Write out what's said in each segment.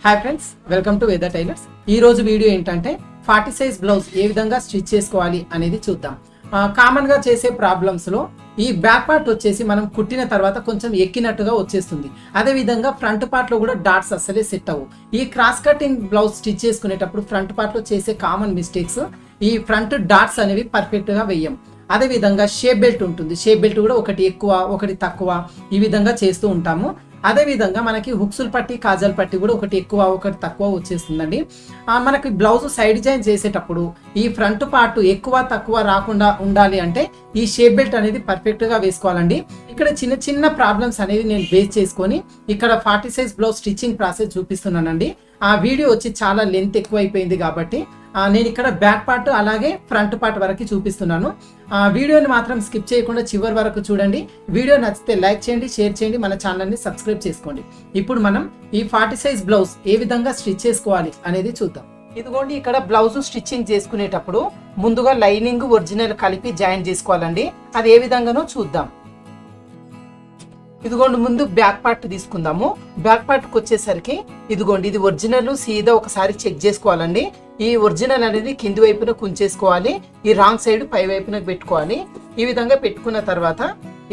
Hi friends, welcome to వేద tailors. ఈ రోజు వీడియో ఏంటంటే 40 సైజ్ బ్లౌజ్ ఏ విధంగా స్టిచ్ చేసుకోవాలి అనేది చూద్దాం. కామన్ గా చేసే ప్రాబ్లమ్స్ లో ఈ బ్యాక్ పార్ట్ వచ్చేసి మనం కుట్టిన తర్వాత కొంచెం ఎక్కినట్టుగా వచ్చేస్తుంది. అదే విధంగా ఫ్రంట్ పార్ట్ లో కూడా డాట్స్ అసలే సెట్ అవ్వు. ఈ క్రాస్ కటింగ్ బ్లౌజ్ స్టిచ్ చేసుకునేటప్పుడు ఫ్రంట్ పార్ట్ లో చేసే కామన్ మిస్టేక్స్, ఈ ఫ్రంట్ డాట్స్ అనేవి పర్ఫెక్ట్ గా వేయం. అదే విధంగా షేప్ బెల్ట్ ఉంటుంది. షేప్ బెల్ట్ కూడా ఒకటి ఎక్కువ ఒకటి తక్కువ ఈ విధంగా చేస్తూ ఉంటాము. అదే విధంగా మనకి హుక్సుల్ పట్టి కాజల్ పట్టి కూడా ఒకటి ఎక్కువ ఒకటి తక్కువ వచ్చేస్తుందండి. మనకి బ్లౌజ్ సైడ్ జాయిన్ చేసేటప్పుడు ఈ ఫ్రంట్ పార్ట్ ఎక్కువ తక్కువ రాకుండా ఉండాలి అంటే ఈ షేప్ బెల్ట్ అనేది పర్ఫెక్ట్ గా వేసుకోవాలండి. ఇక్కడ చిన్న చిన్న ప్రాబ్లమ్స్ అనేది నేను బేస్ చేసుకొని ఇక్కడ 40 సైజ్ బ్లౌజ్ స్టిచ్చింగ్ ప్రాసెస్ చూపిస్తున్నానండి. ఆ వీడియో వచ్చి చాలా లెంత్ ఎక్కువ అయిపోయింది కాబట్టి నేను ఇక్కడ బ్యాక్ పార్ట్ అలాగే ఫ్రంట్ పార్ట్ వరకు చూపిస్తున్నాను. వీడియోని మాత్రం స్కిప్ చేయకుండా చివరి వరకు చూడండి. వీడియో నచ్చితే లైక్ చేయండి, షేర్ చేయండి, మన ఛానల్ని సబ్స్క్రైబ్ చేసుకోండి. ఇప్పుడు మనం ఈ 40 సైజ్ బ్లౌజ్ ఏ విధంగా స్టిచ్ చేసుకోవాలి అనేది చూద్దాం. ఇదిగోండి, ఇక్కడ బ్లౌజ్ స్టిచ్చింగ్ చేసుకునేటప్పుడు ముందుగా లైనింగ్ ఒరిజినల్ కలిపి జాయిన్ చేసుకోవాలండి. అది ఏ విధంగానో చూద్దాం. ఇదిగోండి, ముందు బ్యాక్ పార్ట్ తీసుకుందాము. బ్యాక్ పార్ట్కి వచ్చేసరికి ఇదిగోండి, ఇది ఒరిజినల్ సీదా ఒకసారి చెక్ చేసుకోవాలండి. ఈ ఒరిజినల్ అనేది కింది వైపున కుంచేసుకోవాలి, ఈ రాంగ్ సైడ్ పై వైపున పెట్టుకోవాలి. ఈ విధంగా పెట్టుకున్న తర్వాత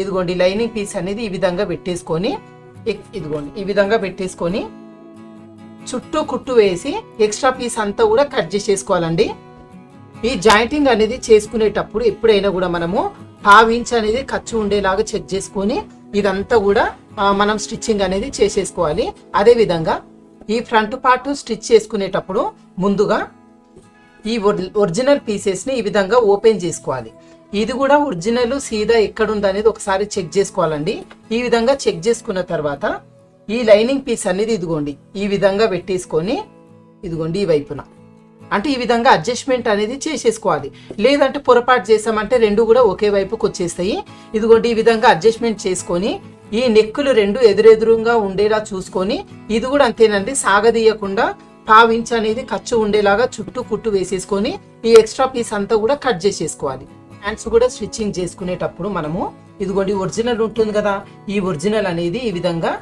ఇదిగోండి లైనింగ్ పీస్ అనేది ఈ విధంగా పెట్టేసుకొని ఇదిగోండి ఈ విధంగా పెట్టేసుకొని చుట్టూ కుట్టు వేసి ఎక్స్ట్రా పీస్ అంతా కూడా కట్ చేసేసుకోవాలండి. ఈ జాయింటింగ్ అనేది చేసుకునేటప్పుడు ఎప్పుడైనా కూడా మనము 1/2 ఇంచ్ అనేది ఖర్చు ఉండేలాగా చెక్ చేసుకొని ఇదంతా కూడా మనం స్టిచ్చింగ్ అనేది చేసేసుకోవాలి. అదే విధంగా ఈ ఫ్రంట్ పార్ట్ స్టిచ్ చేసుకునేటప్పుడు ముందుగా ఈ ఒరిజినల్ పీసెస్ ని ఈ విధంగా ఓపెన్ చేసుకోవాలి. ఇది కూడా ఒరిజినల్ సీదా ఎక్కడుంది అనేది ఒకసారి చెక్ చేసుకోవాలండి. ఈ విధంగా చెక్ చేసుకున్న తర్వాత ఈ లైనింగ్ పీస్ అనేది ఇదిగోండి ఈ విధంగా పెట్టేసుకొని ఇదిగోండి ఈ వైపున అంటే ఈ విధంగా అడ్జస్ట్మెంట్ అనేది చేసేసుకోవాలి. లేదంటే పొరపాటు చేసామంటే రెండు కూడా ఒకే వైపుకి వచ్చేస్తాయి. ఇదిగోండి ఈ విధంగా అడ్జస్ట్మెంట్ చేసుకొని ఈ నెక్కులు రెండు ఎదురెదురుగా ఉండేలా చూసుకొని ఇది కూడా అంతేనండి, సాగదీయకుండా 1/2 ఇంచ్ అనేది ఖర్చు ఉండేలాగా చుట్టూ కుట్టు వేసేసుకొని ఈ ఎక్స్ట్రా పీస్ అంతా కూడా కట్ చేసేసుకోవాలి. హ్యాండ్స్ కూడా స్టిచ్చింగ్ చేసుకునేటప్పుడు మనము ఇదిగోండి ఒరిజినల్ ఉంటుంది కదా, ఈ ఒరిజినల్ అనేది ఈ విధంగా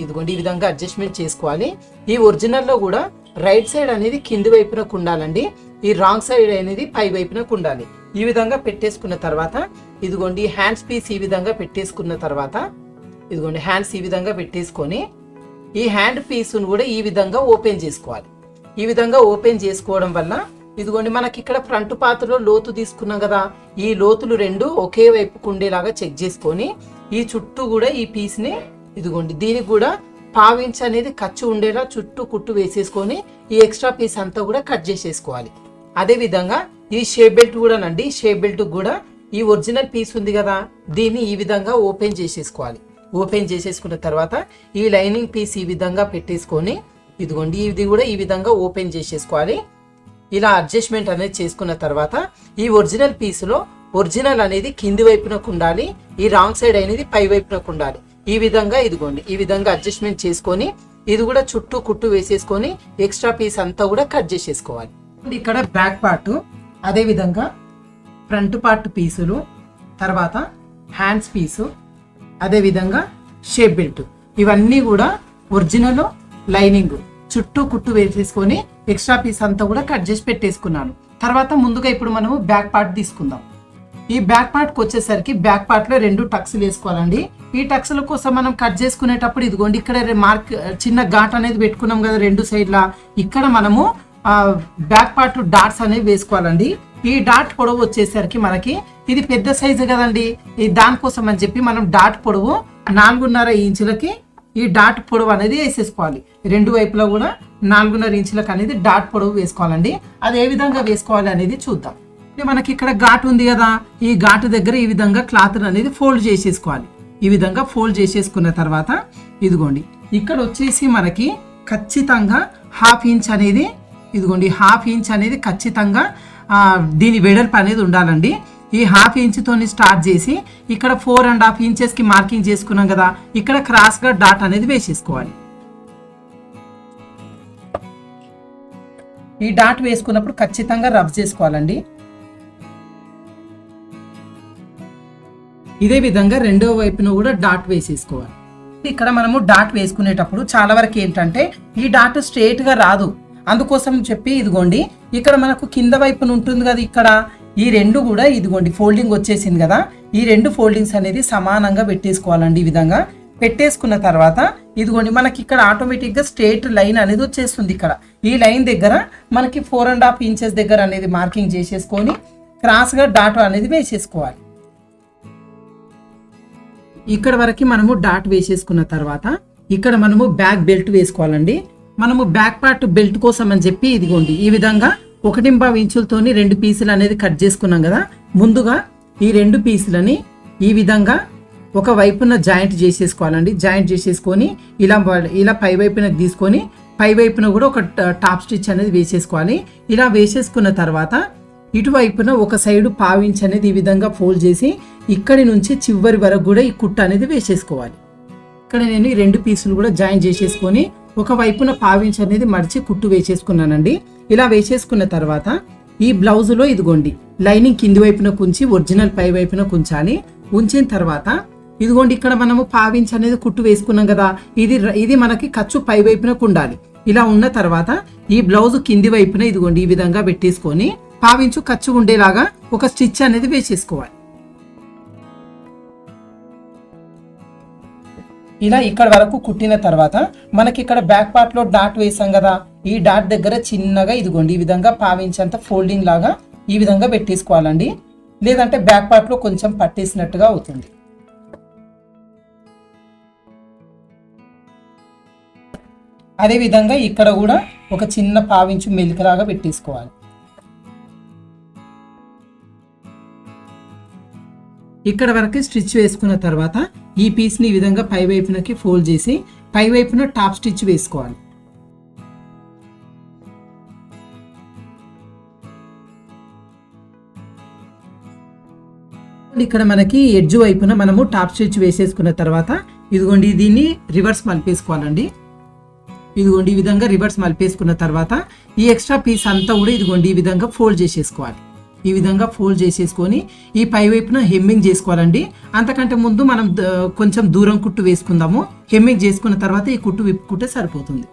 ఇదిగోండి ఈ విధంగా అడ్జస్ట్మెంట్ చేసుకోవాలి. ఈ ఒరిజినల్ లో కూడా రైట్ సైడ్ అనేది కింది వైపునకు ఉండాలండి, ఈ రాంగ్ సైడ్ అనేది పై వైపునకు ఉండాలి. ఈ విధంగా పెట్టేసుకున్న తర్వాత ఇదిగోండి హ్యాండ్స్ పీస్ ఈ విధంగా పెట్టేసుకున్న తర్వాత ఇదిగోండి హ్యాండ్స్ ఈ విధంగా పెట్టేసుకొని ఈ హ్యాండ్ పీస్ను కూడా ఈ విధంగా ఓపెన్ చేసుకోవాలి. ఈ విధంగా ఓపెన్ చేసుకోవడం వల్ల ఇదిగోండి మనకి ఇక్కడ ఫ్రంట్ పార్ట్లో లోతు తీసుకున్నాం కదా, ఈ లోతులు రెండు ఒకే వైపుకు ఉండేలాగా చెక్ చేసుకొని ఈ చుట్టూ కూడా ఈ పీస్ ని ఇదిగోండి దీనికి కూడా 1/2 ఇంచ్ అనేది ఖర్చు ఉండేలా చుట్టూ కుట్టు వేసేసుకొని ఈ ఎక్స్ట్రా పీస్ అంతా కూడా కట్ చేసేసుకోవాలి. అదే విధంగా ఈ షేప్ బెల్ట్ కూడా నండి, షేప్ బెల్ట్ కూడా ఈ ఒరిజినల్ పీస్ ఉంది కదా, దీన్ని ఈ విధంగా ఓపెన్ చేసేసుకోవాలి. ఓపెన్ చేసేసుకున్న తర్వాత ఈ లైనింగ్ పీస్ ఈ విధంగా పెట్టేసుకొని ఇదిగోండి ఇది కూడా ఈ విధంగా ఓపెన్ చేసేసుకోవాలి. ఇలా అడ్జస్ట్మెంట్ అనేది చేసుకున్న తర్వాత ఈ ఒరిజినల్ పీసులో ఒరిజినల్ అనేది కింది వైపునకు ఉండాలి, ఈ రాంగ్ సైడ్ అనేది పై వైపునకు ఉండాలి. ఈ విధంగా ఇదిగోండి ఈ విధంగా అడ్జస్ట్మెంట్ చేసుకొని ఇది కూడా చుట్టూ కుట్టు వేసేసుకొని ఎక్స్ట్రా పీస్ అంతా కూడా కట్ చేసేసుకోవాలి. ఇక్కడ బ్యాక్ పార్ట్, అదే విధంగా ఫ్రంట్ పార్ట్ పీసులు, తర్వాత హ్యాండ్స్ పీసు, అదే విధంగా షేప్ బెల్ట్, ఇవన్నీ కూడా ఒరిజినల్ లైనింగ్ చుట్టూ కుట్టు వేసేసుకొని ఎక్స్ట్రా పీస్ అంతా కూడా కట్ చేసి పెట్టేసుకున్నాను. తర్వాత ముందుగా ఇప్పుడు మనము బ్యాక్ పార్ట్ తీసుకుందాం. ఈ బ్యాక్ పార్ట్కి వచ్చేసరికి బ్యాక్ పార్ట్లో 2 టక్స్లు వేసుకోవాలండి. ఈ టక్స్ల కోసం మనం కట్ చేసుకునేటప్పుడు ఇదిగోండి ఇక్కడ మార్క్ చిన్న ఘాట్ అనేది పెట్టుకున్నాం కదా 2 సైడ్లా, ఇక్కడ మనము బ్యాక్ పార్ట్ డాట్స్ అనేవి వేసుకోవాలండి. ఈ డాట్ పొడవు వచ్చేసరికి మనకి ఇది పెద్ద సైజు కదండి, దానికోసం అని చెప్పి మనం డాట్ పొడవు 4.5 ఇంచులకి ఈ డాట్ పొడవు అనేది వేసేసుకోవాలి. 2 వైపులా కూడా 4.5 ఇంచులకు అనేది డాట్ పొడవు వేసుకోవాలండి. అది ఏ విధంగా వేసుకోవాలి అనేది చూద్దాం. మనకి ఇక్కడ ఘాట్ ఉంది కదా, ఈ ఘాటు దగ్గర ఈ విధంగా క్లాత్ అనేది ఫోల్డ్ చేసేసుకోవాలి. ఈ విధంగా ఫోల్డ్ చేసేసుకున్న తర్వాత ఇదిగోండి ఇక్కడ వచ్చేసి మనకి ఖచ్చితంగా 1/2 ఇంచ్ అనేది ఇదిగోండి 1/2 ఇంచ్ అనేది ఖచ్చితంగా దీని వెడల్పు అనేది ఉండాలండి. ఈ 1/2 ఇంచ్తో స్టార్ట్ చేసి ఇక్కడ 4.5 ఇంచెస్కి మార్కింగ్ చేసుకున్నాం కదా, ఇక్కడ క్రాస్గా డాట్ అనేది వేసేసుకోవాలి. ఈ డాట్ వేసుకున్నప్పుడు ఖచ్చితంగా రబ్ చేసుకోవాలండి. ఇదే విధంగా రెండో వైపున కూడా డాట్ వేసేసుకోవాలి. ఇక్కడ మనము డాట్ వేసుకునేటప్పుడు చాలా వరకు ఏంటంటే ఈ డాట్ స్ట్రైట్ గా రాదు. అందుకోసం చెప్పి ఇదిగోండి ఇక్కడ మనకు కింద వైపున ఉంటుంది కదా, ఇక్కడ ఈ రెండు కూడా ఇదిగోండి ఫోల్డింగ్ వచ్చేసింది కదా, ఈ రెండు ఫోల్డింగ్స్ అనేది సమానంగా పెట్టేసుకోవాలండి. ఈ విధంగా పెట్టేసుకున్న తర్వాత ఇదిగోండి మనకి ఇక్కడ ఆటోమేటిక్ గా స్ట్రైట్ లైన్ అనేది వచ్చేస్తుంది. ఇక్కడ ఈ లైన్ దగ్గర మనకి 4.5 ఇంచెస్ దగ్గర అనేది మార్కింగ్ చేసేసుకొని క్రాస్ గా డాట్ అనేది వేసేసుకోవాలి. ఇక్కడ వరకు మనము డాట్ వేసేసుకున్న తర్వాత ఇక్కడ మనము బ్యాక్ బెల్ట్ వేసుకోవాలండి. మనము బ్యాక్ పార్ట్ బెల్ట్ కోసం అని చెప్పి ఇదిగోండి ఈ విధంగా 1.5 ఇంచులతోని 2 పీసులు అనేది కట్ చేసుకున్నాం కదా. ముందుగా ఈ 2 పీసులని ఈ విధంగా ఒక వైపున జాయింట్ చేసేసుకోవాలండి. జాయింట్ చేసేసుకొని ఇలా పై వైపున తీసుకొని పై వైపున కూడా ఒక టాప్ స్టిచ్ అనేది వేసేసుకోవాలి. ఇలా వేసేసుకున్న తర్వాత ఇటువైపున ఒక సైడ్ 1/2 ఇంచ్ అనేది ఈ విధంగా ఫోల్డ్ చేసి ఇక్కడి నుంచి చివరి వరకు కూడా ఈ కుట్ట అనేది వేసేసుకోవాలి. ఇక్కడ నేను ఈ 2 పీసులు కూడా జాయిన్ చేసేసుకొని ఒక వైపున 1/2 ఇంచ్ అనేది మడిచి కుట్టు వేసేసుకున్నానండి. ఇలా వేసేసుకున్న తర్వాత ఈ బ్లౌజులో ఇదిగోండి లైనింగ్ కింది వైపున కుంచి ఒరిజినల్ పై వైపున కుంచాలి. ఉంచిన తర్వాత ఇదిగోండి ఇక్కడ మనము 1/2 ఇంచ్ అనేది కుట్టు వేసుకున్నాం కదా, ఇది మనకి ఖర్చు పై వైపున ఉండాలి. ఇలా ఉన్న తర్వాత ఈ బ్లౌజ్ కింది వైపున ఇదిగోండి ఈ విధంగా పెట్టేసుకొని 1/2 ఇంచు ఖర్చు ఉండేలాగా ఒక స్టిచ్ అనేది వేసేసుకోవాలి. ఇలా ఇక్కడ వరకు కుట్టిన తర్వాత మనకి ఇక్కడ బ్యాక్ పార్ట్ లో డాట్ వేసాం కదా, ఈ డాట్ దగ్గర చిన్నగా ఇదిగోండి ఈ విధంగా 1/2 ఇంచ్ అంత ఫోల్డింగ్ లాగా ఈ విధంగా పెట్టేసుకోవాలండి. లేదంటే బ్యాక్ పార్ట్ లో కొంచెం పట్టేసినట్టుగా అవుతుంది. అదే విధంగా ఇక్కడ కూడా ఒక చిన్న 1/2 ఇంచు మెలికలాగా పెట్టేసుకోవాలి. ఇక్కడ వరకు స్టిచ్ వేసుకున్న తర్వాత ఈ పీస్ ని ఈ విధంగా పై వైపునకి ఫోల్డ్ చేసి పై వైపున టాప్ స్టిచ్ వేసుకోవాలి. ఇక్కడ మనకి ఎడ్జ్ వైపున మనము టాప్ స్టిచ్ వేసేసుకున్న తర్వాత ఇదిగోండి దీన్ని రివర్స్ మలిపేసుకోవాలండి. ఇదిగోండి ఈ విధంగా రివర్స్ మలిపేసుకున్న తర్వాత ఈ ఎక్స్ట్రా పీస్ అంతా కూడా ఇదిగోండి ఈ విధంగా ఫోల్డ్ చేసేసుకోవాలి. ఈ విధంగా ఫోల్డ్ చేసేసుకొని ఈ పై వైపున హెమ్మింగ్ చేసుకోవాలండి. అంతకంటే ముందు మనం కొంచెం దూరం కుట్టు వేసుకుందాము. హెమ్మింగ్ చేసుకున్న తర్వాత ఈ కుట్టు విప్పుకుంటే సరిపోతుంది.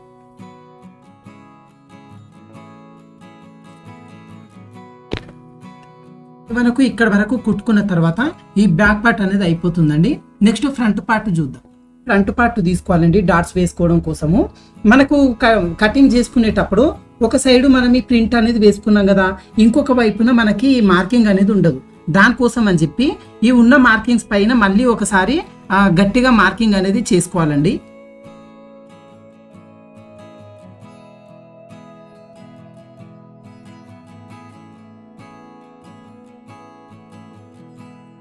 మనకు ఇక్కడ వరకు కుట్టుకున్న తర్వాత ఈ బ్యాక్ పార్ట్ అనేది అయిపోతుందండి. నెక్స్ట్ ఫ్రంట్ పార్ట్ చూద్దాం. ఫ్రంట్ పార్ట్ తీసుకోవాలండి డాట్స్ వేసుకోవడం కోసము. మనకు కటింగ్ చేసుకునేటప్పుడు ఒక సైడు మనం ఈ ప్రింట్ అనేది వేసుకున్నాం కదా, ఇంకొక వైపున మనకి మార్కింగ్ అనేది ఉండదు. దానికోసం అని చెప్పి ఈ ఉన్న మార్కింగ్స్ పైన మళ్ళీ ఒకసారి గట్టిగా మార్కింగ్ అనేది చేసుకోవాలండి.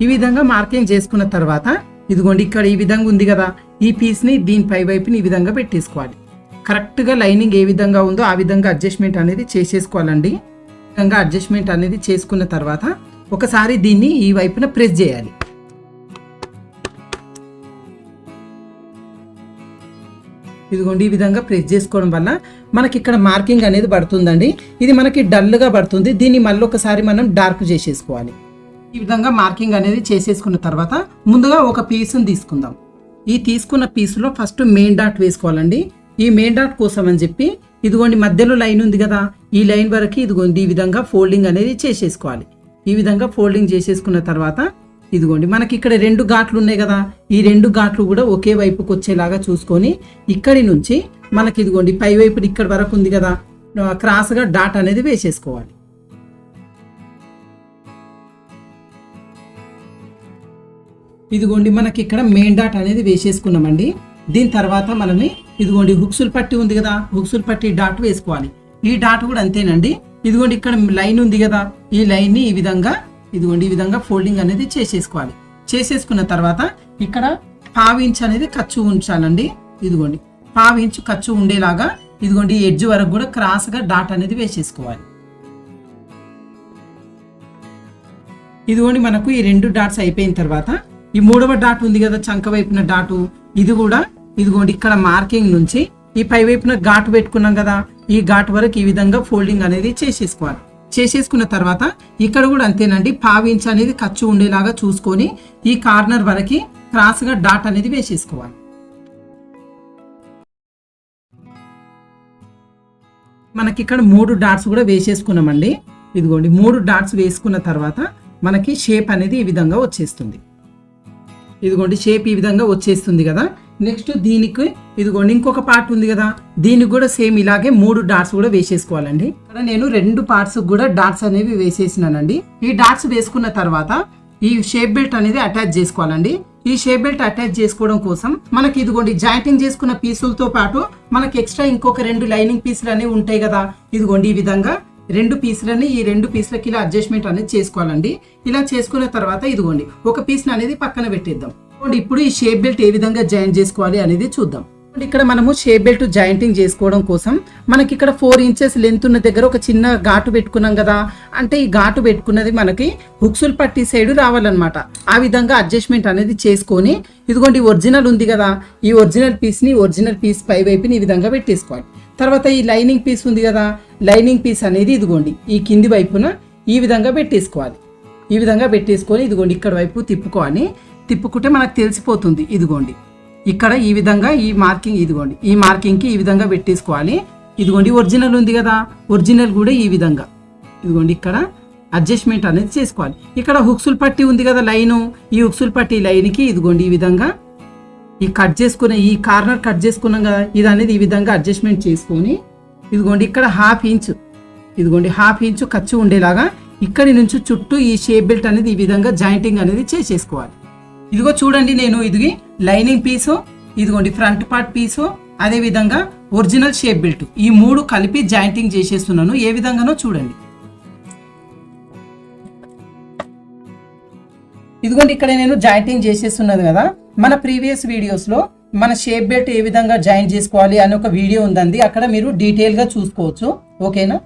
ఈ విధంగా మార్కింగ్ చేసుకున్న తర్వాత ఇదిగోండి ఇక్కడ ఈ విధంగా ఉంది కదా, ఈ పీస్ ని దీని పై వైపుని ఈ విధంగా పెట్టేసుకోవాలి. కరెక్ట్ గా లైనింగ్ ఏ విధంగా ఉందో ఆ విధంగా అడ్జస్ట్మెంట్ అనేది చేసేసుకోవాలండి. ఈ విధంగా అడ్జస్ట్మెంట్ అనేది చేసుకున్న తర్వాత ఒకసారి దీన్ని ఈ వైపున ప్రెస్ చేయాలి. ఇదిగోండి ఈ విధంగా ప్రెస్ చేసుకోవడం వల్ల మనకి ఇక్కడ మార్కింగ్ అనేది పడుతుందండి. ఇది మనకి డల్ గా పడుతుంది. దీన్ని మళ్ళీ ఒకసారి మనం డార్క్ చేసేసుకోవాలి. ఈ విధంగా మార్కింగ్ అనేది చేసేసుకున్న తర్వాత ముందుగా ఒక పీస్ని తీసుకుందాం. ఈ తీసుకున్న పీసులో ఫస్ట్ మెయిన్ డాట్ వేసుకోవాలండి. ఈ మెయిన్ డాట్ కోసం అని చెప్పి ఇదిగోండి మధ్యలో లైన్ ఉంది కదా, ఈ లైన్ వరకు ఇదిగోండి ఈ విధంగా ఫోల్డింగ్ అనేది చేసేసుకోవాలి. ఈ విధంగా ఫోల్డింగ్ చేసేసుకున్న తర్వాత ఇదిగోండి మనకి ఇక్కడ 2 ఘాట్లు ఉన్నాయి కదా, ఈ 2 ఘాట్లు కూడా ఒకే వైపుకి వచ్చేలాగా చూసుకొని ఇక్కడి నుంచి మనకి ఇదిగోండి పై వైపు ఇక్కడ వరకు ఉంది కదా, క్రాస్ గా డాట్ అనేది వేసేసుకోవాలి. ఇదిగోండి మనకి ఇక్కడ మెయిన్ డాట్ అనేది వేసేసుకున్నామండి. దీని తర్వాత మనమే ఇదిగోండి హుక్సులు పట్టి ఉంది కదా, హుక్సులు పట్టి డాట్ వేసుకోవాలి. ఈ డాట్ కూడా అంతేనండి. ఇదిగోండి ఇక్కడ లైన్ ఉంది కదా, ఈ లైన్ ని ఈ విధంగా ఇదిగోండి ఈ విధంగా ఫోల్డింగ్ అనేది చేసేసుకోవాలి. చేసేసుకున్న తర్వాత ఇక్కడ 1/2 ఇంచ్ అనేది ఖర్చు ఉంచాలండి. ఇదిగోండి 1/2 ఇంచ్ ఖర్చు ఉండేలాగా ఇదిగోండి ఎడ్జ్ వరకు కూడా క్రాస్ గా డాట్ అనేది వేసేసుకోవాలి. ఇదిగోండి మనకు ఈ 2 డాట్స్ అయిపోయిన తర్వాత ఈ 3వ డాట్ ఉంది కదా చంక వైపున డాటు, ఇది కూడా ఇదిగోండి ఇక్కడ మార్కింగ్ నుంచి ఈ పై వైపున ఘాటు పెట్టుకున్నాం కదా, ఈ ఘాటు వరకు ఈ విధంగా ఫోల్డింగ్ అనేది చేసేసుకోవాలి. చేసేసుకున్న తర్వాత ఇక్కడ కూడా అంతేనండి 1/2 ఇంచ్ అనేది ఖర్చు ఉండేలాగా చూసుకొని ఈ కార్నర్ వరకు క్రాస్ గా డాట్ అనేది వేసేసుకోవాలి. మనకి ఇక్కడ 3 డాట్స్ కూడా వేసేసుకున్నామండి. ఇదిగోండి 3 డాట్స్ వేసుకున్న తర్వాత మనకి షేప్ అనేది ఈ విధంగా వచ్చేస్తుంది. ఇదిగోండి షేప్ ఈ విధంగా వచ్చేస్తుంది కదా. నెక్స్ట్ దీనికి ఇదిగోండి ఇంకొక పార్ట్ ఉంది కదా, దీనికి కూడా సేమ్ ఇలాగే 3 డాట్స్ కూడా వేసేసుకోవాలండి. ఇక్కడ నేను 2 పార్ట్స్ కూడా డాట్స్ అనేవి వేసేసినానండి. ఈ డాట్స్ వేసుకున్న తర్వాత ఈ షేప్ బెల్ట్ అనేది అటాచ్ చేసుకోవాలండి. ఈ షేప్ బెల్ట్ అటాచ్ చేసుకోవడం కోసం మనకి ఇదిగోండి జాయింటింగ్ చేసుకున్న పీసులతో పాటు మనకి ఎక్స్ట్రా ఇంకొక 2 లైనింగ్ పీసులు అనేవి ఉంటాయి కదా. ఇదిగోండి ఈ విధంగా 2 పీసులని ఈ 2 పీసులకి ఇలా అడ్జస్ట్మెంట్ అనేది చేసుకోవాలండి. ఇలా చేసుకున్న తర్వాత ఇదిగోండి ఒక పీస్ అనేది పక్కన పెట్టేద్దాం. ఇప్పుడు ఈ షేప్ బెల్ట్ ఏ విధంగా జాయిన్ చేసుకోవాలి అనేది చూద్దాం. ఇక్కడ మనము షేప్ బెల్ట్ జాయింటింగ్ చేసుకోవడం కోసం మనకి ఇక్కడ 4 ఇంచెస్ లెంత్ ఉన్న దగ్గర ఒక చిన్న ఘాటు పెట్టుకున్నాం కదా. అంటే ఈ ఘాటు పెట్టుకున్నది మనకి హుక్సుల్ పట్టి సైడ్ రావాలన్నమాట. ఆ విధంగా అడ్జస్ట్మెంట్ అనేది చేసుకొని ఇదిగోండి ఒరిజినల్ ఉంది కదా, ఈ ఒరిజినల్ పీస్ పై వైపుని ఈ విధంగా పెట్టేసుకోవాలి. తర్వాత ఈ లైనింగ్ పీస్ ఉంది కదా, లైనింగ్ పీస్ అనేది ఇదిగోండి ఈ కింది వైపున ఈ విధంగా పెట్టేసుకోవాలి. ఈ విధంగా పెట్టేసుకొని ఇదిగోండి ఇక్కడ వైపు తిప్పుకోవాలి. తిప్పుకుంటే మనకు తెలిసిపోతుంది. ఇదిగోండి ఇక్కడ ఈ విధంగా ఈ మార్కింగ్ ఇదిగోండి ఈ మార్కింగ్కి ఈ విధంగా పెట్టేసుకోవాలి. ఇదిగోండి ఒరిజినల్ ఉంది కదా, ఒరిజినల్ కూడా ఈ విధంగా ఇదిగోండి ఇక్కడ అడ్జస్ట్మెంట్ అనేది చేసుకోవాలి. ఇక్కడ హుక్సుల్ పట్టి ఉంది కదా లైను, ఈ హుక్సుల్ పట్టి లైన్కి ఇదిగోండి ఈ విధంగా ఈ కట్ చేసుకున్న ఈ కార్నర్ కట్ చేసుకున్నాం కదా, ఇది అనేది ఈ విధంగా అడ్జస్ట్మెంట్ చేసుకొని ఇదిగోండి ఇక్కడ 1/2 ఇంచ్ ఇదిగోండి 1/2 ఇంచ్ ఖర్చు ఉండేలాగా ఇక్కడి నుంచి చుట్టూ ఈ షేప్ బెల్ట్ అనేది ఈ విధంగా జాయింటింగ్ అనేది చేసేసుకోవాలి. ఇదిగో చూడండి నేను ఇది లైనింగ్ పీసు, ఇదిగోండి ఫ్రంట్ పార్ట్ పీసు, అదే విధంగా ఒరిజినల్ షేప్ బెల్ట్ ఈ 3 కలిపి జాయింటింగ్ చేసేస్తున్నాను. ఏ విధంగానో చూడండి. ఇదిగోండి ఇక్కడ నేను జాయింటింగ్ చేసేస్తున్నది కదా. మన ప్రీవియస్ వీడియోస్ లో మన షేప్ బెల్ట్ ఏ విధంగా జాయిన్ చేసుకోవాలి అని ఒక వీడియో ఉందండి, అక్కడ మీరు డీటెయిల్ గా చూసుకోవచ్చు. ఓకేనా.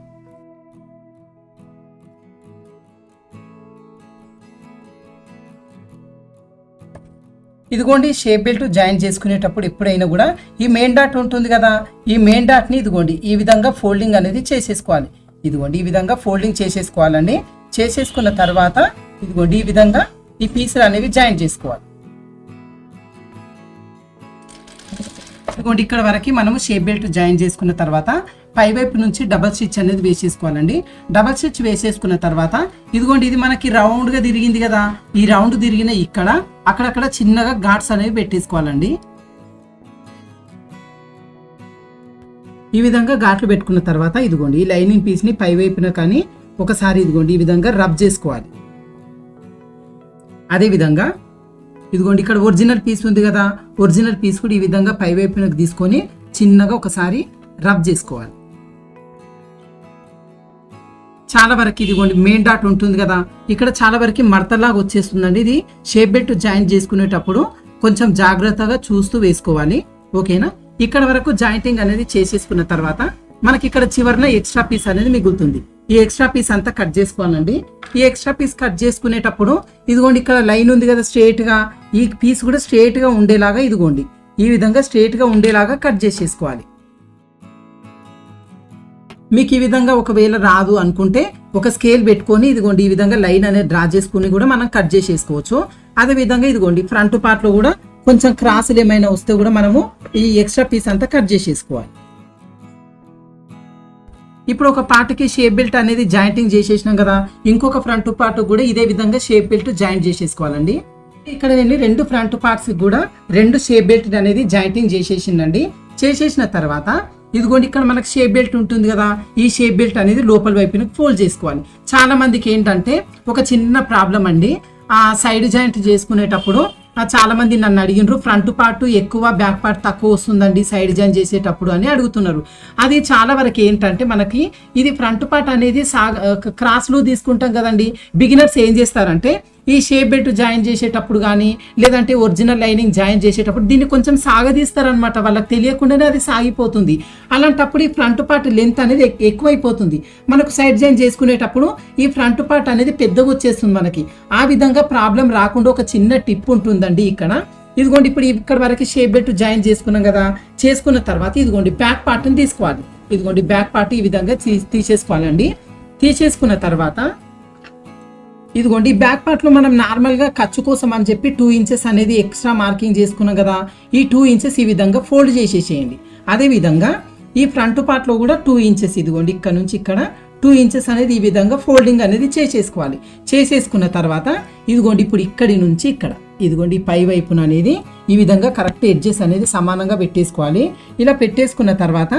ఇదిగోండి షేప్ బెల్ట్ జాయిన్ చేసుకునేటప్పుడు ఎప్పుడైనా కూడా ఈ మెయిన్ డాట్ ఉంటుంది కదా, ఈ మెయిన్ డాట్ని ఇదిగోండి ఈ విధంగా ఫోల్డింగ్ అనేది చేసేసుకోవాలి. ఇదిగోండి ఈ విధంగా ఫోల్డింగ్ చేసేసుకోవాలండి. చేసేసుకున్న తర్వాత ఇదిగోండి ఈ విధంగా ఈ పీసులు అనేవి జాయిన్ చేసుకోవాలి. ఇదిగోండి ఇక్కడ వరకు మనము షేప్ బెల్ట్ జాయిన్ చేసుకున్న తర్వాత పై వైపు నుంచి డబల్ స్టిచ్ అనేది వేసేసుకోవాలండి. డబల్ స్టిచ్ వేసేసుకున్న తర్వాత ఇదిగోండి ఇది మనకి రౌండ్ గా తిరిగింది కదా, ఈ రౌండ్ తిరిగిన ఇక్కడ అక్కడక్కడ చిన్నగా ఘాట్స్ అనేవి పెట్టేసుకోవాలండి. ఈ విధంగా ఘాట్లు పెట్టుకున్న తర్వాత ఇదిగోండి ఈ లైనింగ్ పీస్ ని పై వైపున కానీ ఒకసారి ఇదిగోండి ఈ విధంగా రబ్ చేసుకోవాలి. అదే విధంగా ఇదిగోండి ఇక్కడ ఒరిజినల్ పీస్ ఉంది కదా, ఒరిజినల్ పీస్ కూడా ఈ విధంగా పై వైపునకు తీసుకొని చిన్నగా ఒకసారి రబ్ చేసుకోవాలి. చాలా వరకు ఇదిగోండి మెయిన్ డాట్ ఉంటుంది కదా, ఇక్కడ చాలా వరకు మడతలాగా వచ్చేస్తుందండి. ఇది షేప్ బెల్ట్ జాయిన్ చేసుకునేటప్పుడు కొంచెం జాగ్రత్తగా చూస్తూ వేసుకోవాలి. ఓకేనా. ఇక్కడ వరకు జాయింటింగ్ అనేది చేసేసుకున్న తర్వాత మనకి ఇక్కడ చివరిన ఎక్స్ట్రా పీస్ అనేది మిగులుతుంది. ఈ ఎక్స్ట్రా పీస్ అంతా కట్ చేసుకోవాలండి. ఈ ఎక్స్ట్రా పీస్ కట్ చేసుకునేటప్పుడు ఇదిగోండి ఇక్కడ లైన్ ఉంది కదా స్ట్రేట్ గా, ఈ పీస్ కూడా స్ట్రేట్ గా ఉండేలాగా ఇదిగోండి ఈ విధంగా స్ట్రేట్ గా ఉండేలాగా కట్ చేసేసుకోవాలి. మీకు ఈ విధంగా ఒకవేళ రాదు అనుకుంటే ఒక స్కేల్ పెట్టుకొని ఇదిగోండి ఈ విధంగా లైన్ అనేది డ్రా చేసుకుని కూడా మనం కట్ చేసేసుకోవచ్చు. అదే విధంగా ఇదిగోండి ఫ్రంట్ పార్ట్ లో కూడా కొంచెం క్రాసులు ఏమైనా వస్తే కూడా మనము ఈ ఎక్స్ట్రా పీస్ అంతా కట్ చేసేసుకోవాలి. ఇప్పుడు ఒక పార్ట్కి షేప్ బెల్ట్ అనేది జాయింటింగ్ చేసేసినాం కదా, ఇంకొక ఫ్రంట్ పార్ట్ కూడా ఇదే విధంగా షేప్ బెల్ట్ జాయింట్ చేసేసుకోవాలండి. ఇక్కడ నేను 2 ఫ్రంట్ పార్ట్స్ కూడా 2 షేప్ బెల్ట్ అనేది జాయింటింగ్ చేసేసిందండి. చేసేసిన తర్వాత ఇదిగోండి ఇక్కడ మనకు షేప్ బెల్ట్ ఉంటుంది కదా, ఈ షేప్ బెల్ట్ అనేది లోపల వైపున ఫోల్డ్ చేసుకోవాలి. చాలా మందికి ఏంటంటే ఒక చిన్న ప్రాబ్లం అండి, ఆ సైడ్ జాయింట్ చేసుకునేటప్పుడు చాలా మంది నన్ను అడిగినారు ఫ్రంట్ పార్ట్ ఎక్కువ బ్యాక్ పార్ట్ తక్కువ వస్తుందండి సైడ్ జాయిన్ చేసేటప్పుడు అని అడుగుతున్నారు. అది చాలా వరకు ఏంటంటే మనకి ఇది ఫ్రంట్ పార్ట్ అనేది క్రాస్లో తీసుకుంటాం కదండి. బిగినర్స్ ఏం చేస్తారంటే ఈ షేప్ బెల్ట్ జాయిన్ చేసేటప్పుడు కానీ లేదంటే ఒరిజినల్ లైనింగ్ జాయిన్ చేసేటప్పుడు దీన్ని కొంచెం సాగదీస్తారనమాట, వాళ్ళకి తెలియకుండానే అది సాగిపోతుంది. అలాంటప్పుడు ఈ ఫ్రంట్ పార్ట్ లెంత్ అనేది ఎక్కువైపోతుంది. మనకు సైడ్ జాయిన్ చేసుకునేటప్పుడు ఈ ఫ్రంట్ పార్ట్ అనేది పెద్దగా వచ్చేస్తుంది మనకి. ఆ విధంగా ప్రాబ్లం రాకుండా ఒక చిన్న టిప్ ఉంటుందండి ఇక్కడ. ఇదిగోండి ఇప్పుడు ఇక్కడ వరకు షేప్ బెల్ట్ జాయిన్ చేసుకున్నాం కదా, చేసుకున్న తర్వాత ఇదిగోండి బ్యాక్ పార్ట్ని తీసుకోవాలి. ఇదిగోండి బ్యాక్ పార్ట్ ఈ విధంగా తీసేసుకోవాలండి. తీసేసుకున్న తర్వాత ఇదిగోండి బ్యాక్ పార్ట్ లో మనం నార్మల్ గా ఖర్చు కోసం అని చెప్పి 2 ఇంచెస్ అనేది ఎక్స్ట్రా మార్కింగ్ చేసుకున్నాం కదా, ఈ 2 ఇంచెస్ ఈ విధంగా ఫోల్డ్ చేసేసేయండి. అదే విధంగా ఈ ఫ్రంట్ పార్ట్ లో కూడా 2 ఇంచెస్ ఇదిగోండి ఇక్కడ నుంచి ఇక్కడ 2 ఇంచెస్ అనేది ఈ విధంగా ఫోల్డింగ్ అనేది చేసేసుకోవాలి. చేసేసుకున్న తర్వాత ఇదిగోండి ఇప్పుడు ఇక్కడి నుంచి ఇక్కడ ఇదిగోండి పై వైపున అనేది ఈ విధంగా కరెక్ట్ ఎడ్జెస్ అనేది సమానంగా పెట్టేసుకోవాలి. ఇలా పెట్టేసుకున్న తర్వాత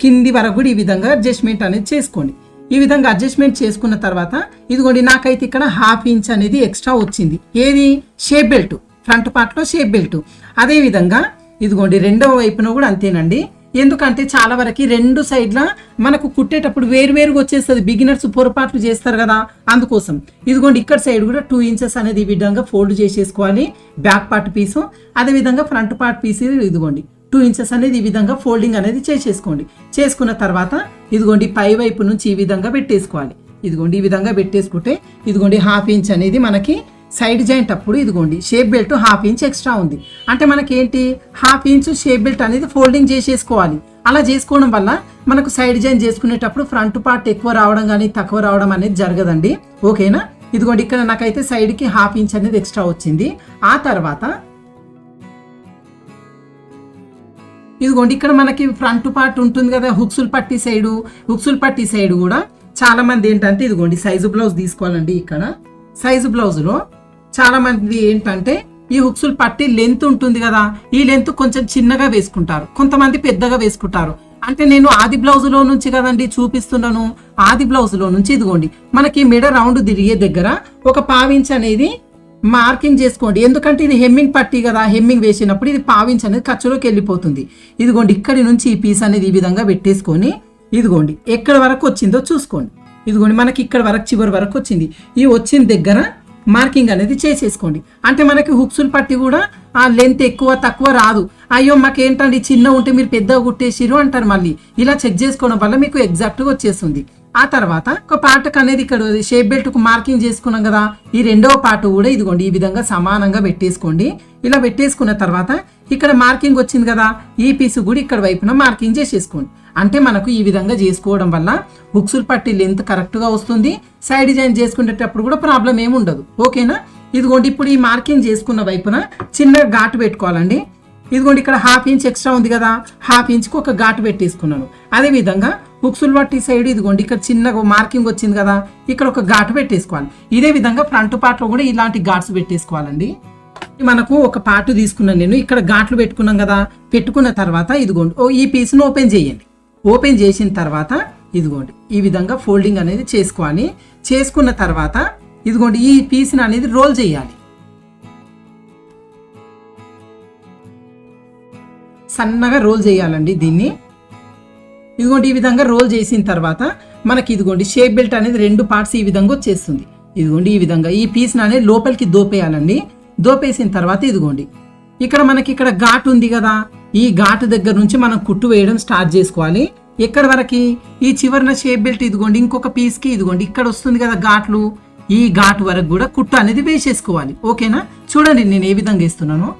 కింది వరకు కూడా ఈ విధంగా అడ్జస్ట్మెంట్ అనేది చేసుకోండి. ఈ విధంగా అడ్జస్ట్మెంట్ చేసుకున్న తర్వాత ఇదిగోండి నాకైతే ఇక్కడ 1/2 ఇంచ్ అనేది ఎక్స్ట్రా వచ్చింది. ఏది షేప్ బెల్ట్ ఫ్రంట్ పార్ట్ లో షేప్ బెల్ట్. అదే విధంగా ఇదిగోండి రెండవ వైపున కూడా అంతేనండి. ఎందుకంటే చాలా వరకు రెండు సైడ్ల మనకు కుట్టేటప్పుడు వేరువేరుగా వచ్చేస్తుంది, బిగినర్స్ పొరపాట్లు చేస్తారు కదా, అందుకోసం ఇదిగోండి ఇక్కడ సైడ్ కూడా 2 ఇంచెస్ అనేది ఈ విధంగా ఫోల్డ్ చేసేసుకోవాలి బ్యాక్ పార్ట్ పీసు. అదే విధంగా ఫ్రంట్ పార్ట్ పీస్ ఇదిగోండి 2 ఇంచెస్ అనేది ఈ విధంగా ఫోల్డింగ్ అనేది చేసేసుకోండి. చేసుకున్న తర్వాత ఇదిగోండి పై వైపు నుంచి ఈ విధంగా పెట్టేసుకోవాలి. ఇదిగోండి ఈ విధంగా పెట్టేసుకుంటే ఇదిగోండి 1/2 ఇంచ్ అనేది మనకి సైడ్ జాయింట్ అప్పుడు ఇదిగోండి షేప్ బెల్ట్ 1/2 ఇంచ్ ఎక్స్ట్రా ఉంది. అంటే మనకి ఏంటి 1/2 ఇంచ్ షేప్ బెల్ట్ అనేది ఫోల్డింగ్ చేసేసుకోవాలి. అలా చేసుకోవడం వల్ల మనకు సైడ్ జాయింట్ చేసుకునేటప్పుడు ఫ్రంట్ పార్ట్ ఎక్కువ రావడం కానీ తక్కువ రావడం అనేది జరగదండి. ఓకేనా. ఇదిగోండి ఇక్కడ నాకైతే సైడ్ కి 1/2 ఇంచ్ అనేది ఎక్స్ట్రా వచ్చింది. ఆ తర్వాత ఇదిగోండి ఇక్కడ మనకి ఫ్రంట్ పార్ట్ ఉంటుంది కదా, హుక్సుల్ పట్టి సైడ్ కూడా చాలా మంది ఏంటంటే ఇదిగోండి సైజు బ్లౌజ్ తీసుకోవాలండి. ఇక్కడ సైజు బ్లౌజ్ లో చాలా మంది ఏంటంటే ఈ హుక్సుల్ పట్టి లెంత్ ఉంటుంది కదా, ఈ లెంత్ కొంచెం చిన్నగా వేసుకుంటారు, కొంతమంది పెద్దగా వేసుకుంటారు. అంటే నేను ఆది బ్లౌజ్ లో నుంచి కదండి చూపిస్తున్నాను. ఆది బ్లౌజ్ లో నుంచి ఇదిగోండి మనకి మెడ రౌండ్ తిరిగే దగ్గర ఒక 1/2 ఇంచ్ అనేది మార్కింగ్ చేసుకోండి. ఎందుకంటే ఇది హెమ్మింగ్ పట్టి కదా, హెమ్మింగ్ వేసినప్పుడు ఇది 1/2 ఇంచ్ అనేది ఖర్చులోకి వెళ్ళిపోతుంది. ఇదిగోండి ఇక్కడి నుంచి ఈ పీస్ అనేది ఈ విధంగా పెట్టేసుకొని ఇదిగోండి ఎక్కడ వరకు వచ్చిందో చూసుకోండి. ఇదిగోండి మనకి ఇక్కడ వరకు చివరి వరకు వచ్చింది. ఈ వచ్చిన దగ్గర మార్కింగ్ అనేది చేసేసుకోండి. అంటే మనకి హుక్సుల్ పట్టి కూడా ఆ లెంత్ ఎక్కువ తక్కువ రాదు. అయ్యో మాకేంటండి చిన్న ఉంటే మీరు పెద్దగా కుట్టేసిరు అంటారు. మళ్ళీ ఇలా చెక్ చేసుకోవడం వల్ల మీకు ఎగ్జాక్ట్గా వచ్చేస్తుంది. ఆ తర్వాత ఒక పార్ట్కి అనేది ఇక్కడ షేప్ బెల్ట్ కు మార్కింగ్ చేసుకున్నాం కదా, ఈ రెండవ పార్ట్ కూడా ఇదిగోండి ఈ విధంగా సమానంగా పెట్టేసుకోండి. ఇలా పెట్టేసుకున్న తర్వాత ఇక్కడ మార్కింగ్ వచ్చింది కదా, ఈ పీస్ కూడా ఇక్కడ వైపున మార్కింగ్ చేసేసుకోండి. అంటే మనకు ఈ విధంగా చేసుకోవడం వల్ల హుక్సుల్ పట్టి లెంత్ కరెక్ట్ గా వస్తుంది. సైడ్ జాయిన్ చేసుకునేటప్పుడు కూడా ప్రాబ్లం ఏమి ఉండదు. ఓకేనా. ఇదిగోండి ఇప్పుడు ఈ మార్కింగ్ చేసుకున్న వైపున చిన్న ఘాటు పెట్టుకోవాలండి. ఇదిగోండి ఇక్కడ 1/2 ఇంచ్ ఎక్స్ట్రా ఉంది కదా, 1/2 ఇంచ్కి ఒక ఘాటు పెట్టేసుకున్నాను. అదే విధంగా హుక్సుల్ పట్టి సైడ్ ఇదిగోండి ఇక్కడ చిన్నగా మార్కింగ్ వచ్చింది కదా, ఇక్కడ ఒక ఘాటు పెట్టేసుకోవాలి. ఇదే విధంగా ఫ్రంట్ పార్ట్ లో కూడా ఇలాంటి ఘాట్స్ పెట్టేసుకోవాలండి. మనకు ఒక పార్ట్ తీసుకున్నాను నేను, ఇక్కడ ఘాట్లు పెట్టుకున్నాం కదా, పెట్టుకున్న తర్వాత ఇదిగోండి ఈ పీస్ను ఓపెన్ చేయండి. ఓపెన్ చేసిన తర్వాత ఇదిగోండి ఈ విధంగా ఫోల్డింగ్ అనేది చేసుకోవాలి. చేసుకున్న తర్వాత ఇదిగోండి ఈ పీస్ని అనేది రోల్ చేయాలి. సన్నగా రోల్ చేయాలండి దీన్ని. ఇదిగోండి ఈ విధంగా రోల్ చేసిన తర్వాత మనకి ఇదిగోండి షేప్ బెల్ట్ అనేది 2 పార్ట్స్ ఈ విధంగా వచ్చేస్తుంది. ఇదిగోండి ఈ విధంగా ఈ పీస్ని అనేది లోపలికి దోపేయాలండి. దోపేసిన తర్వాత ఇదిగోండి ఇక్కడ మనకి ఇక్కడ ఘాటు ఉంది కదా, ఈ ఘాటు దగ్గర నుంచి మనం కుట్టు వేయడం స్టార్ట్ చేసుకోవాలి. ఎక్కడ వరకు ఈ చివరిన షేప్ బెల్ట్ ఇదిగోండి ఇంకొక పీస్ కి ఇదిగోండి ఇక్కడ వస్తుంది కదా ఘాట్లు, ఈ ఘాటు వరకు కూడా కుట్టు అనేది వేసేసుకోవాలి. ఓకేనా. చూడండి నేను ఏ విధంగా వేస్తున్నాను.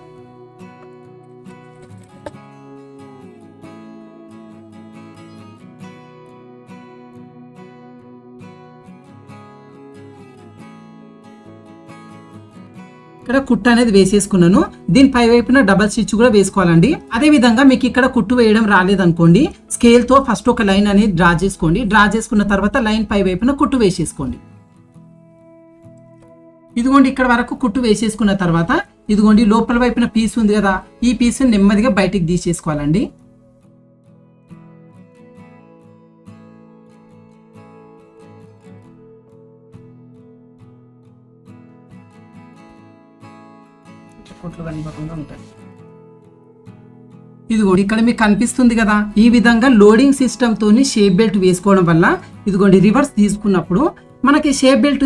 ఇక్కడ కుట్టు అనేది వేసేసుకున్నాను. దీని పై వైపున డబల్ స్టిచ్ కూడా వేసుకోవాలండి. అదే విధంగా మీకు ఇక్కడ కుట్టు వేయడం రాలేదనుకోండి, స్కేల్ తో ఫస్ట్ ఒక లైన్ అనేది డ్రా చేసుకోండి. డ్రా చేసుకున్న తర్వాత లైన్ పై వైపున కుట్టు వేసేసుకోండి. ఇదిగోండి ఇక్కడ వరకు కుట్టు వేసేసుకున్న తర్వాత ఇదిగోండి లోపల వైపున పీస్ ఉంది కదా, ఈ పీస్ నెమ్మదిగా బయటికి తీసేసుకోవాలండి. ఇదిగోండి ఇక్కడ మీకు కనిపిస్తుంది కదా, ఈ విధంగా లోడింగ్ సిస్టమ్ తోని షేప్ బెల్ట్ వేసుకోవడం వల్ల ఇదిగోండి రివర్స్ తీసుకున్నప్పుడు మనకి షేప్ బెల్ట్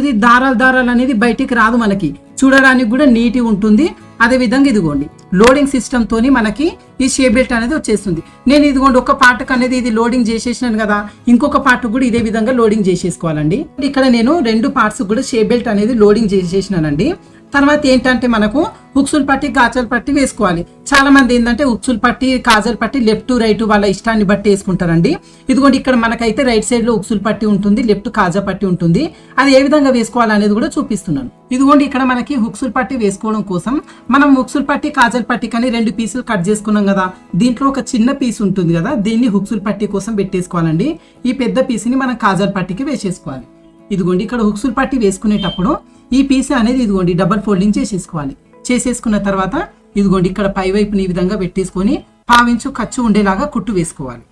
దారాలు అనేది బయటికి రాదు, మనకి చూడడానికి కూడా నీట్గా ఉంటుంది. అదే విధంగా ఇదిగోండి లోడింగ్ సిస్టమ్ తోని మనకి ఈ షేప్ బెల్ట్ అనేది వచ్చేస్తుంది. నేను ఇదిగోండి ఒక పార్ట్ అనేది ఇది లోడింగ్ చేసేసినాను కదా, ఇంకొక పార్ట్ కూడా ఇదే విధంగా లోడింగ్ చేసేసుకోవాలండి. ఇక్కడ నేను 2 పార్ట్స్ కూడా షేప్ బెల్ట్ అనేది లోడింగ్ చేసేసినానండి. తర్వాత ఏంటంటే మనకు ఉక్సులు పట్టి కాజల్ పట్టి వేసుకోవాలి. చాలా మంది ఏంటంటే ఉక్సులు పట్టి కాజల్ పట్టి లెఫ్ట్ రైట్ వాళ్ళ ఇష్టాన్ని బట్టి వేసుకుంటారండి. ఇదిగోండి ఇక్కడ మనకైతే రైట్ సైడ్ లో ఉక్సులు పట్టి ఉంటుంది, లెఫ్ట్ కాజా పట్టి ఉంటుంది. అది ఏ విధంగా వేసుకోవాలనేది కూడా చూపిస్తున్నాను. ఇదిగోండి ఇక్కడ మనకి ఉక్సులు పట్టి వేసుకోవడం కోసం మనం ఉక్సులు పట్టి కాజల్ పట్టి కానీ 2 పీసులు కట్ చేసుకున్నాం కదా, దీంట్లో ఒక చిన్న పీస్ ఉంటుంది కదా, దీన్ని ఉక్సులు పట్టి కోసం పెట్టేసుకోవాలండి. ఈ పెద్ద పీస్ని మనం కాజల్ పట్టికి వేసేసుకోవాలి. ఇదిగోండి ఇక్కడ ఉక్సులు పట్టి వేసుకునేటప్పుడు ఈ పీస్ అనేది ఇదిగోండి డబల్ ఫోల్డింగ్ చేసేసుకోవాలి. చేసేసుకున్న తర్వాత ఇదిగోండి ఇక్కడ పై వైపుని ఈ విధంగా పెట్టేసుకొని పావించు ఖర్చు ఉండేలాగా కుట్టు వేసుకోవాలి.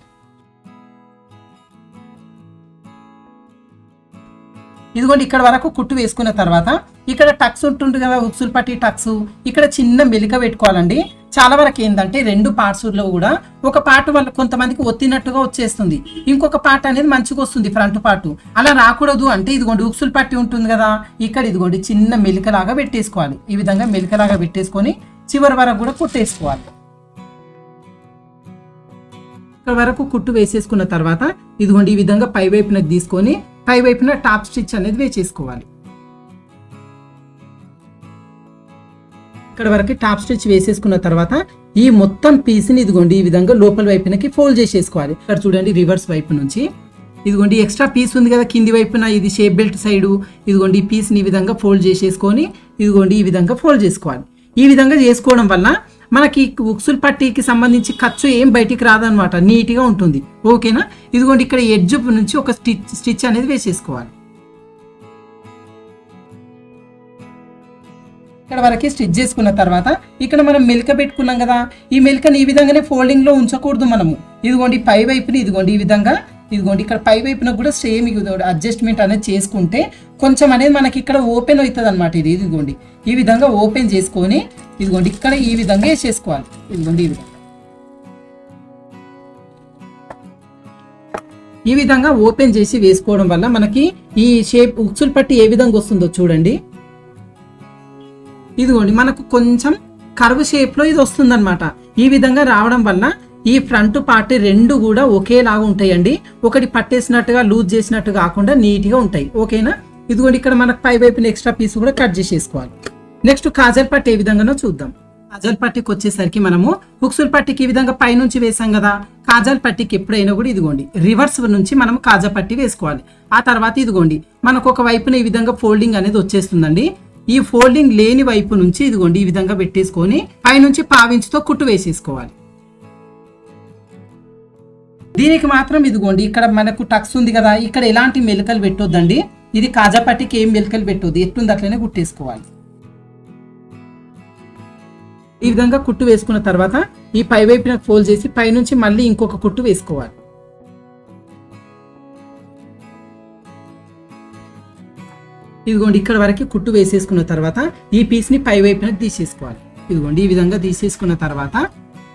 ఇదిగోండి ఇక్కడ వరకు కుట్టు వేసుకున్న తర్వాత ఇక్కడ టక్స్ ఉంటుంది కదా, ఉక్సులు పట్టి టక్స్, ఇక్కడ చిన్న మెలిక పెట్టుకోవాలండి. చాలా వరకు ఏంటంటే 2 పార్ట్స్ లో కూడా ఒక పార్ట్ వల్ల కొంతమందికి ఒత్తినట్టుగా వచ్చేస్తుంది, ఇంకొక పార్ట్ అనేది మంచిగా వస్తుంది ఫ్రంట్ పార్ట్. అలా రాకూడదు అంటే ఇదిగోండి ఉక్సులు పట్టి ఉంటుంది కదా, ఇక్కడ ఇదిగోండి చిన్న మెలికలాగా పెట్టేసుకోవాలి. ఈ విధంగా మెలికలాగా పెట్టేసుకొని చివరి వరకు కూడా కుట్టేసుకోవాలి. ఇక్కడ వరకు కుట్టు వేసేసుకున్న తర్వాత ఇదిగోండి ఈ విధంగా పై వైపున తీసుకొని పై వైపున టాప్ స్టిచ్ అనేది వేసేసుకోవాలి. ఇక్కడ వరకు టాప్ స్టిచ్ వేసేసుకున్న తర్వాత ఈ మొత్తం పీస్ని ఇదిగోండి ఈ విధంగా లోపల వైపునకి ఫోల్డ్ చేసేసుకోవాలి. ఇక్కడ చూడండి రివర్స్ వైపు నుంచి ఇదిగోండి ఎక్స్ట్రా పీస్ ఉంది కదా కింది వైపున, ఇది షేప్ బెల్ట్ సైడు, ఇదిగోండి ఈ పీస్ని ఈ విధంగా ఫోల్డ్ చేసేసుకొని ఇదిగోండి ఈ విధంగా ఫోల్డ్ చేసుకోవాలి. ఈ విధంగా చేసుకోవడం వల్ల మనకి ఉక్సులు పట్టీకి సంబంధించి ఖర్చు ఏం బయటికి రాదనమాట, నీట్గా ఉంటుంది. ఓకేనా? ఇదిగోండి ఇక్కడ ఎడ్జ్ నుంచి ఒక స్టిచ్ అనేది వేసేసుకోవాలి. ఇక్కడ వరకు స్టిచ్ చేసుకున్న తర్వాత ఇక్కడ మనం మెలిక పెట్టుకున్నాం కదా, ఈ మెలికని ఈ విధంగానే ఫోల్డింగ్ లో ఉంచకూడదు మనము. ఇదిగోండి పై వైపుని ఇదిగోండి ఈ విధంగా ఇదిగోండి ఇక్కడ పై వైపున కూడా సేమ్ అడ్జస్ట్మెంట్ అనేది చేసుకుంటే కొంచెం అనేది మనకి ఇక్కడ ఓపెన్ అవుతుంది అనమాట. ఇదిగోండి ఈ విధంగా ఓపెన్ చేసుకొని ఇదిగోండి ఇక్కడ ఈ విధంగా వేసేసుకోవాలి. ఇదిగోండి ఈ విధంగా ఓపెన్ చేసి వేసుకోవడం వల్ల మనకి ఈ షేప్ ఉక్సులు పట్టి ఏ విధంగా వస్తుందో చూడండి. ఇదిగోండి మనకు కొంచెం కర్వ్ షేప్ లో ఇది వస్తుంది అనమాట. ఈ విధంగా రావడం వల్ల ఈ ఫ్రంట్ పార్ట్ 2 కూడా ఒకేలాగా ఉంటాయండి. ఒకటి పట్టేసినట్టుగా లూజ్ చేసినట్టు కాకుండా నీట్ గా ఉంటాయి. ఓకేనా? ఇదిగోండి ఇక్కడ మనకు పై వైపున ఎక్స్ట్రా పీస్ కూడా కట్ చేసేసుకోవాలి. నెక్స్ట్ కాజల్ పట్టి ఏ విధంగానో చూద్దాం. కాజల్ పట్టికి వచ్చేసరికి మనము ఉక్సులు పట్టికి ఈ విధంగా పై నుంచి వేసాం కదా, కాజల్ పట్టికి ఎప్పుడైనా కూడా ఇదిగోండి రివర్స్ నుంచి మనం కాజా పట్టి వేసుకోవాలి. ఆ తర్వాత ఇదిగోండి మనకు ఒక వైపున ఈ విధంగా ఫోల్డింగ్ అనేది వచ్చేస్తుందండి. ఈ ఫోల్డింగ్ లేని వైపు నుంచి ఇదిగోండి ఈ విధంగా పెట్టేసుకొని పైనుంచి పావించుతో కుట్టు వేసేసుకోవాలి. దీనికి మాత్రం ఇదిగోండి ఇక్కడ మనకు టక్స్ ఉంది కదా, ఇక్కడ ఎలాంటి మెలికలు పెట్టొద్దండి. ఇది కాజా పట్టికి ఏం మెలికలు పెట్టొద్దు, ఎట్లుంది అట్లనే కుట్టేసుకోవాలి. ఈ విధంగా కుట్టు వేసుకున్న తర్వాత ఈ పై వైపున ఫోల్డ్ చేసి పైనుంచి మళ్ళీ ఇంకొక కుట్టు వేసుకోవాలి. ఇదిగోండి ఇక్కడ వరకు కుట్టు వేసేసుకున్న తర్వాత ఈ పీస్ ని పై వైపున తీసేసుకోవాలి. ఇదిగోండి ఈ విధంగా తీసేసుకున్న తర్వాత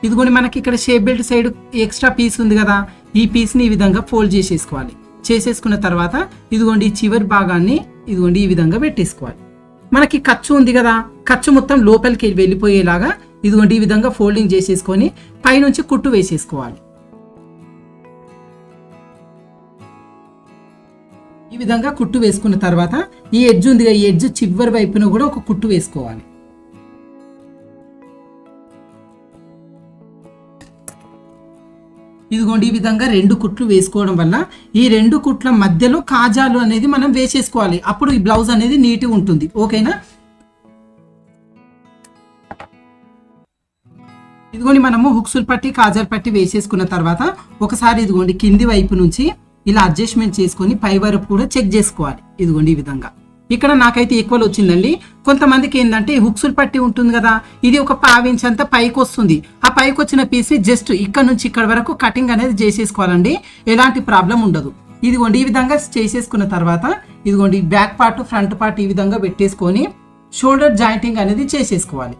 ఇదిగోండి మనకి ఇక్కడ shape belt side extra piece ఉంది కదా, ఈ పీస్ ని ఈ విధంగా ఫోల్డ్ చేసేసుకోవాలి. చేసేసుకున్న తర్వాత ఇదిగోండి ఈ చివరి భాగాన్ని ఇదిగోండి ఈ విధంగా పెట్టేసుకోవాలి. మనకి ఖర్చు ఉంది కదా, ఖర్చు మొత్తం లోపలికి వెళ్ళిపోయేలాగా ఇదిగోండి ఈ విధంగా ఫోల్డింగ్ చేసేసుకొని పైనుంచి కుట్టు వేసేసుకోవాలి. ఈ విధంగా కుట్టు వేసుకున్న తర్వాత ఈ ఎడ్జ్ ఉంది కదా, ఈ ఎడ్జ్ చివరి వైపున కూడా ఒక కుట్టు వేసుకోవాలి. ఇదిగోండి ఈ విధంగా 2 కుట్లు వేసుకోవడం వల్ల ఈ 2 కుట్ల మధ్యలో కాజాలు అనేది మనం వేసేసుకోవాలి. అప్పుడు ఈ బ్లౌజ్ అనేది నీట్గా ఉంటుంది. ఓకేనా? ఇదిగోండి మనము హుక్సులు పట్టి కాజాలు పట్టి వేసేసుకున్న తర్వాత ఒకసారి ఇదిగోండి కింది వైపు నుంచి ఇలా అడ్జస్ట్మెంట్ చేసుకొని పై వరకు కూడా చెక్ చేసుకోవాలి. ఇదిగోండి ఈ విధంగా ఇక్కడ నాకైతే ఈక్వల్ వచ్చిందండి. కొంతమందికి ఏంటంటే హుక్సులు పట్టి ఉంటుంది కదా, ఇది ఒక పావించ్ అంతా పైకి వస్తుంది. ఆ పైకి వచ్చిన పీస్ ని జస్ట్ ఇక్కడ నుంచి ఇక్కడ వరకు కటింగ్ అనేది చేసేసుకోవాలండి, ఎలాంటి ప్రాబ్లం ఉండదు. ఇదిగోండి ఈ విధంగా చేసేసుకున్న తర్వాత ఇదిగోండి బ్యాక్ పార్ట్ ఫ్రంట్ పార్ట్ ఈ విధంగా పెట్టేసుకొని షోల్డర్ జాయింటింగ్ అనేది చేసేసుకోవాలి.